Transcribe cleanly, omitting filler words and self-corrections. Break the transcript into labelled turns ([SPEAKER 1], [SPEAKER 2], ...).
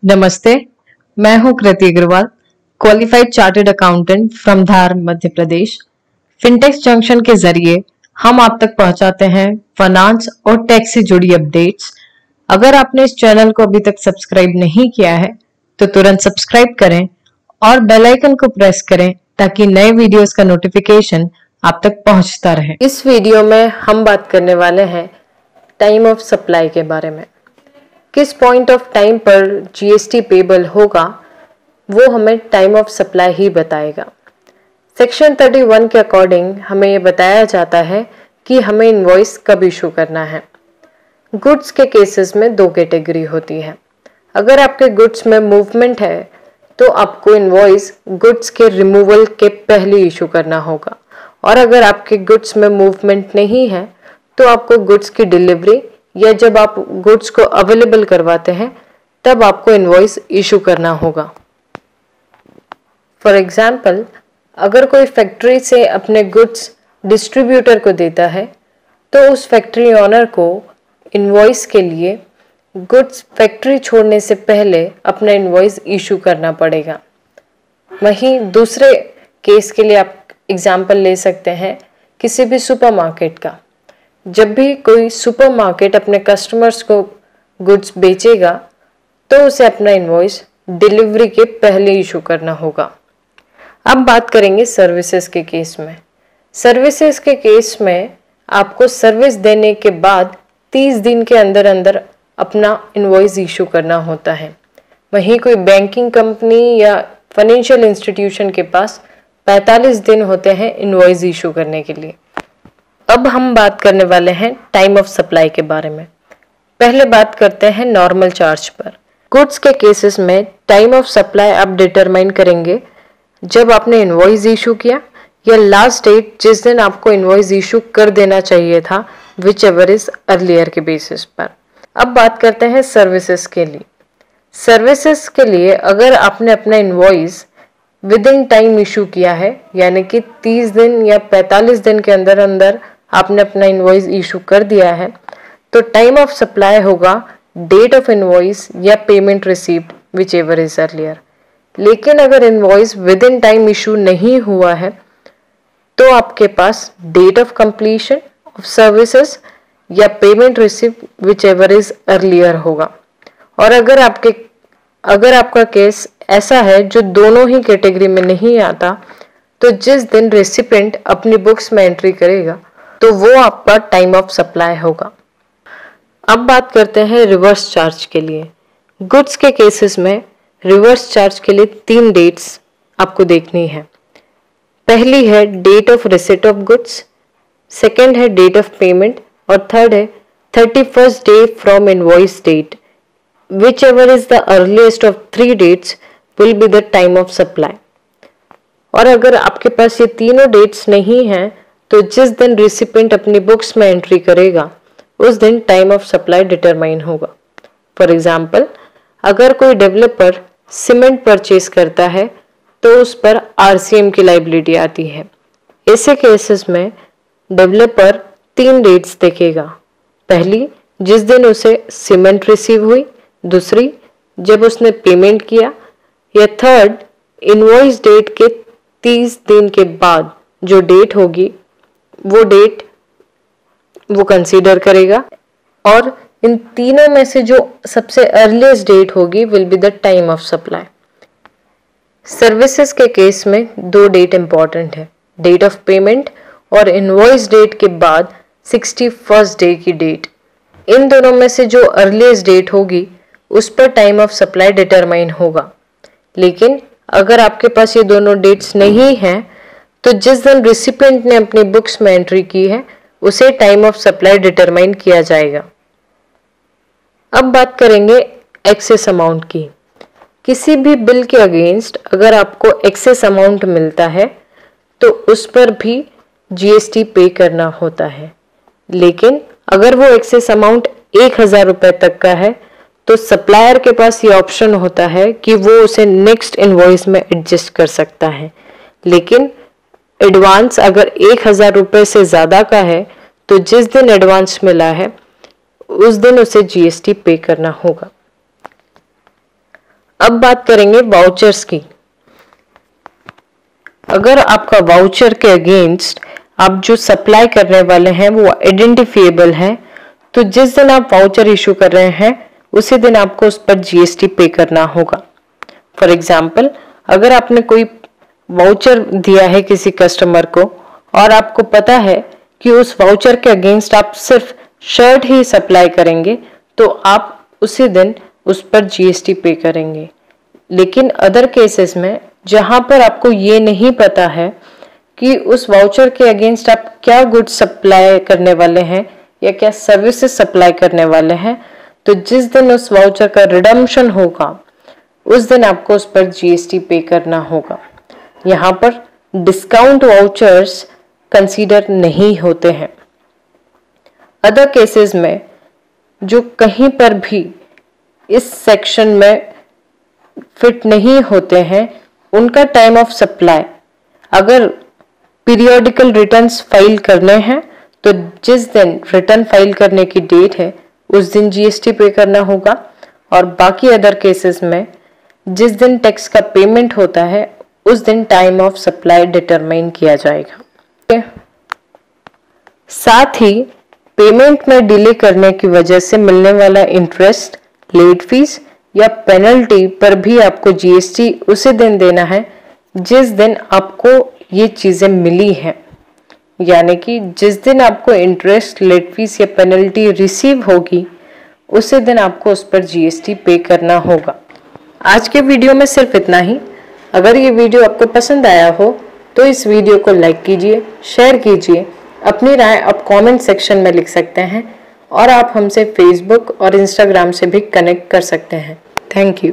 [SPEAKER 1] नमस्ते, मैं हूं Kriti Agarwal, qualified chartered accountant from Dhar Madhya Pradesh. Fintex junction के जरिए हम आप तक पहुंचाते हैं फाइनेंस और टैक्स से जुड़ी अपडेट्स। अगर आपने इस चैनल को अभी तक सब्सक्राइब नहीं किया है तो तुरंत सब्सक्राइब करें और बेल आइकन को प्रेस करें ताकि नए वीडियोस का नोटिफिकेशन आप तक पहुंचता रहे। इस वीडियो में हम बात करने वाले हैं टाइम ऑफ सप्लाई के बारे में। किस पॉइंट ऑफ टाइम पर जीएसटी पेबल होगा वो हमें टाइम ऑफ सप्लाई ही बताएगा। सेक्शन 31 के अकॉर्डिंग हमें ये बताया जाता है कि हमें इनवॉइस कब इशू करना है। गुड्स के केसेस में दो कैटेगरी होती है। अगर आपके गुड्स में मूवमेंट है तो आपको इनवॉइस गुड्स के रिमूवल के पहले इशू करना होगा, और अगर आपके गुड्स में मूवमेंट नहीं है तो आपको गुड्स की डिलीवरी या जब आप गुड्स को अवेलेबल करवाते हैं तब आपको इनवॉइस इशू करना होगा। फॉर एग्जाम्पल, अगर कोई फैक्ट्री से अपने गुड्स डिस्ट्रीब्यूटर को देता है तो उस फैक्ट्री ओनर को इनवॉइस के लिए गुड्स फैक्ट्री छोड़ने से पहले अपना इनवॉइस इशू करना पड़ेगा। वहीं दूसरे केस के लिए आप एग्जाम्पल ले सकते हैं किसी भी सुपरमार्केट का। जब भी कोई सुपरमार्केट अपने कस्टमर्स को गुड्स बेचेगा तो उसे अपना इनवॉइस डिलीवरी के पहले इशू करना होगा। अब बात करेंगे सर्विसेज के केस में। सर्विसेज के केस में आपको सर्विस देने के बाद 30 दिन के अंदर अंदर अपना इनवॉइस इशू करना होता है। वहीं कोई बैंकिंग कंपनी या फाइनेंशियल इंस्टीट्यूशन के पास 45 दिन होते हैं इनवॉइस इशू करने के लिए। अब हम बात करने वाले हैं टाइम ऑफ सप्लाई के बारे में। पहले बात करते हैं नॉर्मल चार्ज पर। गुड्स के केसेस में टाइम ऑफ सप्लाई आप डिटरमाइन करेंगे जब आपने इनवॉइस इशू किया या लास्ट डेट जिस दिन आपको इनवॉइस इशू कर देना चाहिए था, विच एवर इज अर्लियर के बेसिस पर। अब बात करते हैं सर्विसेज के लिए। सर्विसेज के लिए अगर आपने अपना invoice within time issue किया है, यानी कि 30 दिन या 45 दिन के अंदर अंदर आपने अपना इनवॉइस इशू कर दिया है, तो टाइम ऑफ सप्लाई होगा डेट ऑफ इनवॉइस या payment received whichever is earlier. लेकिन अगर invoice within time issue नहीं हुआ है तो आपके पास date of completion of services या payment received whichever is earlier होगा। और अगर आपका केस ऐसा है जो दोनों ही कैटेगरी में नहीं आता, तो जिस दिन रेसिपिएंट अपनी बुक्स में एंट्री करेगा तो वो आपका टाइम ऑफ सप्लाई होगा। अब बात करते हैं रिवर्स चार्ज के लिए। गुड्स के केसेस में रिवर्स चार्ज के लिए 3 डेट्स आपको देखनी है। पहली है date of receipt of goods, second है डेट ऑफ पेमेंट, और थर्ड है 31st day from invoice date. Whichever is the earliest of 3 dates will be the time of supply। और अगर आपके पास ये तीनों डेट्स नहीं हैं तो जिस दिन रिसिपिएंट अपनी बुक्स में एंट्री करेगा उस दिन टाइम ऑफ सप्लाई डिटरमाइन होगा। फॉर एग्जाम्पल, अगर कोई डेवलपर सीमेंट परचेज करता है तो उस पर आरसीएम की लाइबिलिटी आती है। ऐसे केसेस में डेवलपर 3 डेट्स देखेगा। पहली, जिस दिन उसे सीमेंट रिसीव हुई, दूसरी जब उसने पेमेंट किया, या थर्ड इनवॉइस डेट के 30 दिन के बाद जो डेट होगी वो डेट वो कंसीडर करेगा। और इन तीनों में से जो सबसे अर्लीस्ट डेट होगी will be the time of supply. Services के केस में 2 डेट इंपॉर्टेंट है, डेट ऑफ पेमेंट और इनवॉइस डेट के बाद 61st डे की डेट। इन दोनों में से जो अर्लीस्ट डेट होगी उस पर टाइम ऑफ सप्लाई डिटरमाइन होगा। लेकिन अगर आपके पास ये दोनों डेट्स नहीं हैं तो जिस दिन रिसिपिएंट ने अपनी बुक्स में एंट्री की है उसे टाइम ऑफ सप्लाई डिटरमाइन किया जाएगा। अब बात करेंगे एक्सेस अमाउंट की। किसी भी बिल के अगेंस्ट अगर आपको एक्सेस अमाउंट मिलता है तो उस पर भी जीएसटी पे करना होता है। लेकिन अगर वो एक्सेस अमाउंट 1000 रुपए तक का है तो सप्लायर के पास ये ऑप्शन होता है कि वो उसे नेक्स्ट इनवॉइस में एडजस्ट कर सकता है। लेकिन एडवांस अगर 1000 रुपए से ज़्यादा का है तो जिस दिन एडवांस मिला है उस दिन उसे जीएसटी पे करना होगा। अब बात करेंगे वाउचर्स की। अगर आपका वाउचर के अगेंस्ट आप जो सप्लाई करने वाले हैं वो आइडेंटिफिएबल है, तो जिस दिन आप वाउचर इशू कर रहे हैं उसी दिन आपको उस पर जीएसटी पे करना होगा। फॉर एग्जाम्पल, अगर आपने कोई वाउचर दिया है किसी कस्टमर को और आपको पता है कि उस वाउचर के अगेंस्ट आप सिर्फ शर्ट ही सप्लाई करेंगे, तो आप उसी दिन उस पर जीएसटी पे करेंगे। लेकिन अदर केसेस में जहां पर आपको ये नहीं पता है कि उस वाउचर के अगेंस्ट आप क्या गुड्स सप्लाई करने वाले हैं या क्या सर्विसेज सप्लाई करने वाले हैं, तो जिस दिन उस वाउचर का रिडम्पशन होगा उस दिन आपको उस पर जीएसटी पे करना होगा। यहाँ पर डिस्काउंट वाउचर्स कंसीडर नहीं होते हैं। अदर केसेस में जो कहीं पर भी इस सेक्शन में फिट नहीं होते हैं, उनका टाइम ऑफ सप्लाई, अगर पीरियोडिकल रिटर्न्स फाइल करने हैं तो जिस दिन रिटर्न फाइल करने की डेट है उस दिन जीएसटी पे करना होगा, और बाकी अदर केसेस में जिस दिन टैक्स का पेमेंट होता है उस दिन टाइम ऑफ सप्लाई डिटरमाइन किया जाएगा। साथ ही पेमेंट में डिले करने की वजह से मिलने वाला इंटरेस्ट, लेट फीस या पेनल्टी पर भी आपको जीएसटी उसी दिन देना है जिस दिन आपको ये चीजें मिली हैं। यानी कि जिस दिन आपको इंटरेस्ट, लेट फीस या पेनल्टी रिसीव होगी उसी दिन आपको उस पर जीएसटी पे करना होगा। आज के वीडियो में सिर्फ इतना ही। अगर ये वीडियो आपको पसंद आया हो तो इस वीडियो को लाइक कीजिए, शेयर कीजिए। अपनी राय आप कमेंट सेक्शन में लिख सकते हैं और आप हमसे फेसबुक और इंस्टाग्राम से भी कनेक्ट कर सकते हैं। Thank you.